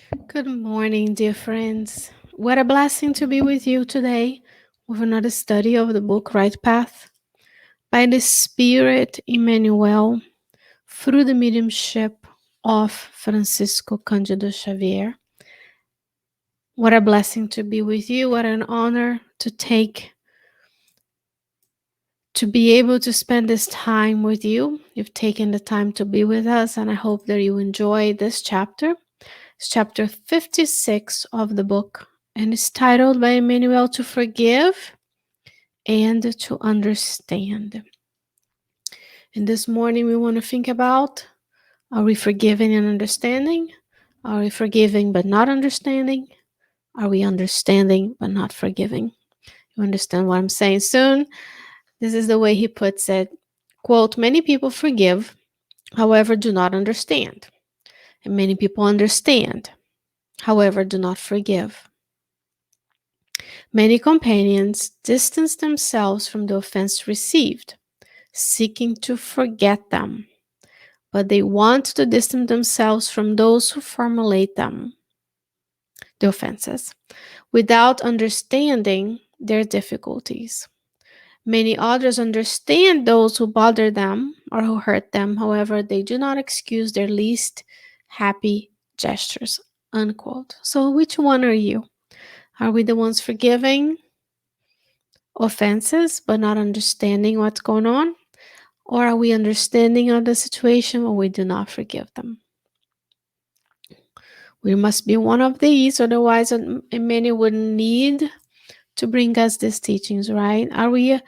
Good morning, dear friends. What a blessing to be with you today with another study of the book Right Path by the Spirit Emmanuel through the mediumship of Francisco Candido Xavier. What a blessing to be with you. What an honor to be able to spend this time with you. You've taken the time to be with us, and I hope that you enjoy this chapter. It's chapter 56 of the book, and it's titled by Emmanuel To Forgive and to Understand. And this morning we want to think about, are we forgiving and understanding? Are we forgiving but not understanding? Are we understanding but not forgiving? You understand what I'm saying soon? This is the way he puts it. Quote, many people forgive, however, do not understand. And many people understand, however, do not forgive. Many companions distance themselves from the offense received, seeking to forget them, but they want to distance themselves from those who formulate them, the offenses, without understanding their difficulties. Many others understand those who bother them or who hurt them, however, they do not excuse their least happy gestures. Unquote. So, which one are you? Are we the ones forgiving offenses but not understanding what's going on? Or are we understanding of the situation but we do not forgive them? We must be one of these, otherwise, many would need to bring us these teachings, right? Are we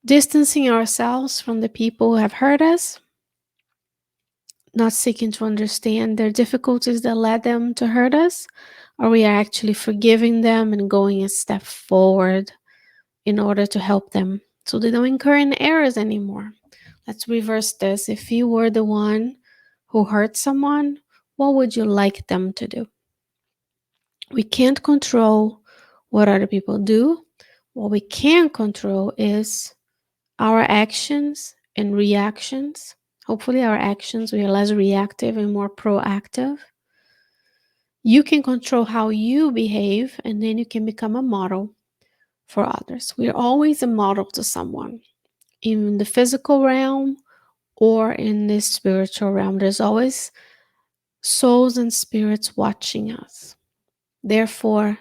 distancing ourselves from the people who have hurt us, not seeking to understand their difficulties that led them to hurt us? Or we are actually forgiving them and going a step forward in order to help them so they don't incur in errors anymore? Let's reverse this. If you were the one who hurt someone, what would you like them to do? We can't control what other people do. What we can control is our actions and reactions. Hopefully, our actions, we are less reactive and more proactive. You can control how you behave, and then you can become a model for others. We are always a model to someone in the physical realm or in the spiritual realm. There's always souls and spirits watching us. Therefore,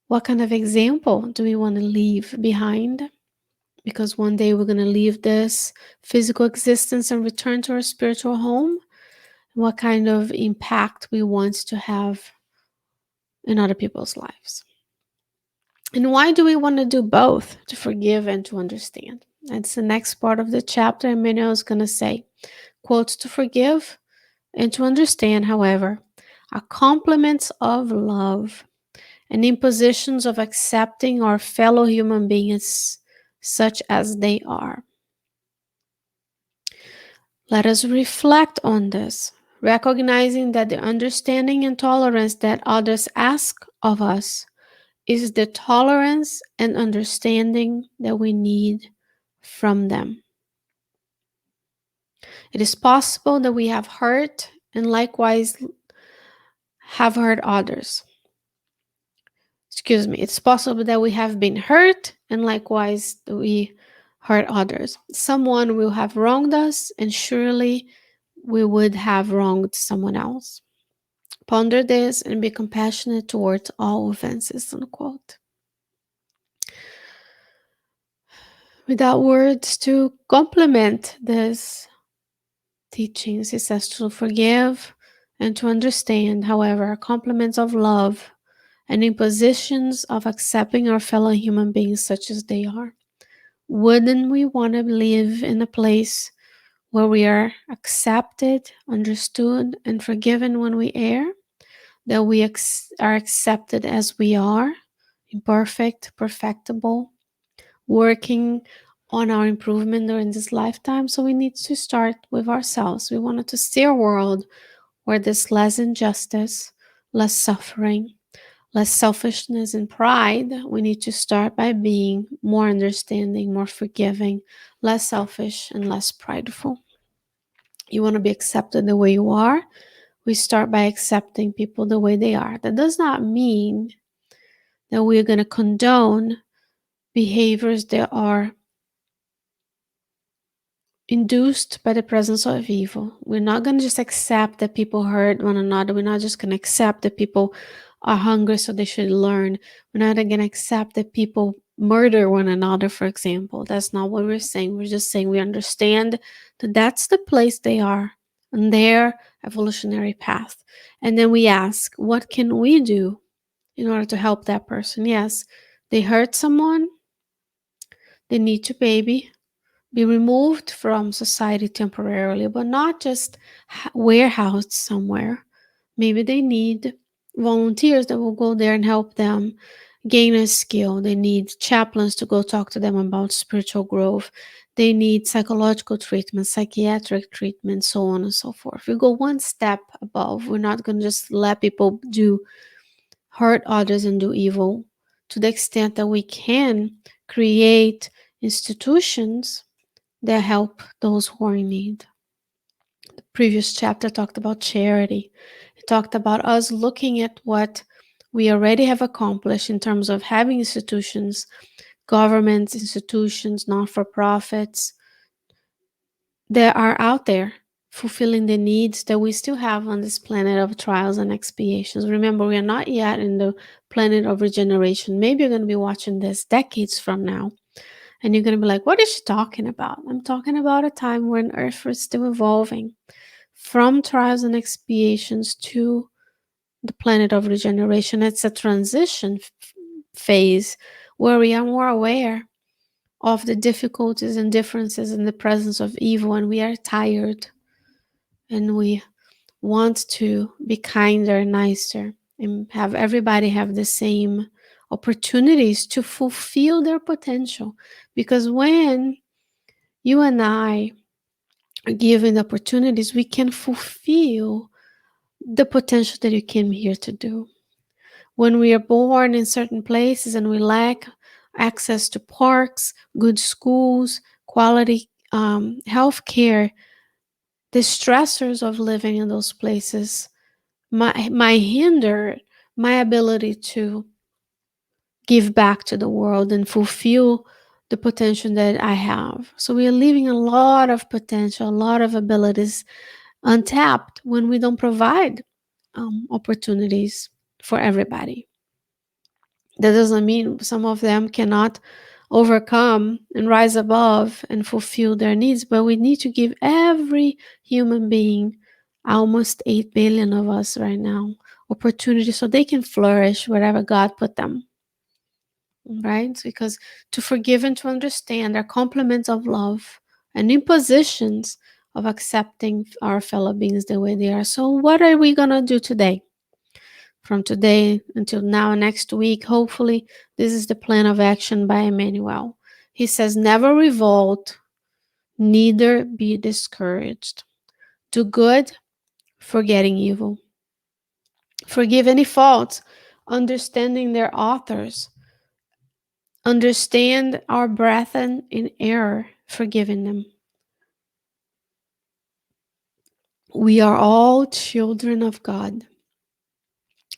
what kind of example do we want to leave behind? Because one day we're going to leave this physical existence and return to our spiritual home. What kind of impact we want to have in other people's lives. And why do we want to do both, to forgive and to understand? That's the next part of the chapter. Emmanuel is going to say, quote, to forgive and to understand, however, are complements of love and impositions of accepting our fellow human beings such as they are. Let us reflect on this, recognizing that the understanding and tolerance that others ask of us is the tolerance and understanding that we need from them. It is possible that we have hurt and likewise have hurt others. It's possible that we have been hurt and likewise we hurt others. Someone will have wronged us and surely we would have wronged someone else. Ponder this and be compassionate towards all offenses, unquote. Without words to complement this teachings, he says to forgive and to understand, however, compliments of love and impositions of accepting our fellow human beings such as they are. Wouldn't we want to live in a place where we are accepted, understood, and forgiven when we err? That we are accepted as we are, imperfect, perfectible, working on our improvement during this lifetime. So we need to start with ourselves. We wanted to see a world where there's less injustice, less suffering, less selfishness and pride. We need to start by being more understanding, more forgiving, less selfish, and less prideful. You want to be accepted the way you are? We start by accepting people the way they are. That does not mean that we're going to condone behaviors that are induced by the presence of evil. We're not going to just accept that people hurt one another. We're not just going to accept that people are hungry so they should learn. We're not going to accept that people murder one another, for example. That's not what we're saying. We're just saying we understand that that's the place they are on their evolutionary path. And then we ask, what can we do in order to help that person? Yes, they hurt someone, they need to baby, be removed from society temporarily, but not just warehoused somewhere. Maybe they need volunteers that will go there and help them gain a skill. They need chaplains to go talk to them about spiritual growth. They need psychological treatment, psychiatric treatment, so on and so forth. We go one step above. We're not going to just let people do hurt others and do evil. To the extent that we can create institutions that help those who are in need. The previous chapter talked about charity. It talked about us looking at what we already have accomplished in terms of having institutions, governments, institutions, not-for-profits that are out there fulfilling the needs that we still have on this planet of trials and expiations. Remember, we are not yet in the planet of regeneration. Maybe you're going to be watching this decades from now, and you're going to be like, what is she talking about? I'm talking about a time when Earth was still evolving from trials and expiations to the planet of regeneration. It's a transition phase where we are more aware of the difficulties and differences in the presence of evil, and we are tired and we want to be kinder, nicer, and have everybody have the same opportunities to fulfill their potential. Because when you and I are given opportunities, we can fulfill the potential that you came here to do. When we are born in certain places and we lack access to parks, good schools, quality health care, the stressors of living in those places might hinder my ability to give back to the world and fulfill the potential that I have. So we are leaving a lot of potential, a lot of abilities untapped when we don't provide opportunities for everybody. That doesn't mean some of them cannot overcome and rise above and fulfill their needs, but we need to give every human being, almost 8 billion of us right now, opportunity so they can flourish wherever God put them. Right? Because to forgive and to understand are complements of love and impositions of accepting our fellow beings the way they are. So, what are we going to do today? From today until now, next week, hopefully, this is the plan of action by Emmanuel. He says, never revolt, neither be discouraged. Do good, forgetting evil. Forgive any faults, understanding their authors. Understand our brethren in error, forgiving them. We are all children of God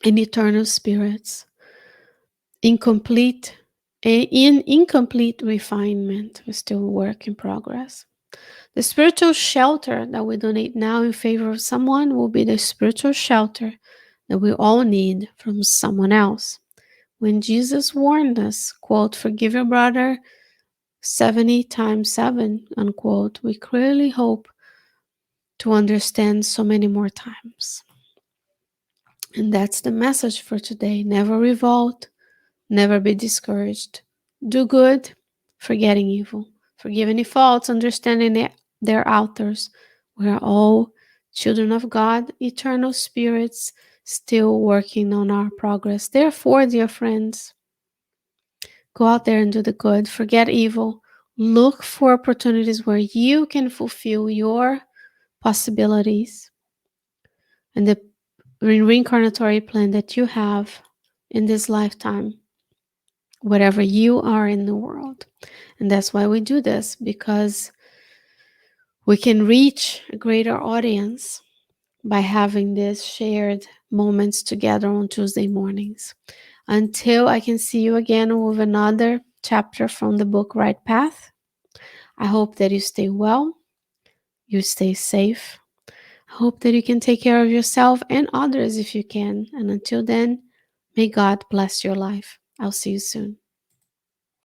and eternal spirits, in incomplete refinement. We're still a work in progress. The spiritual shelter that we donate now in favor of someone will be the spiritual shelter that we all need from someone else. When Jesus warned us, quote, forgive your brother 70 times 7, unquote, we clearly hope to understand so many more times. And that's the message for today. Never revolt, never be discouraged. Do good, forgetting evil. Forgive any faults, understanding their authors. We are all children of God, eternal spirits, still working on our progress. Therefore, dear friends, go out there and do the good. Forget evil. Look for opportunities where you can fulfill your possibilities and the reincarnatory plan that you have in this lifetime, wherever you are in the world. And that's why we do this, because we can reach a greater audience by having this shared moments together on Tuesday mornings. Until I can see you again with another chapter from the book Right Path, I hope that you stay well, you stay safe. I hope that you can take care of yourself and others if you can. And until then, may God bless your life. I'll see you soon.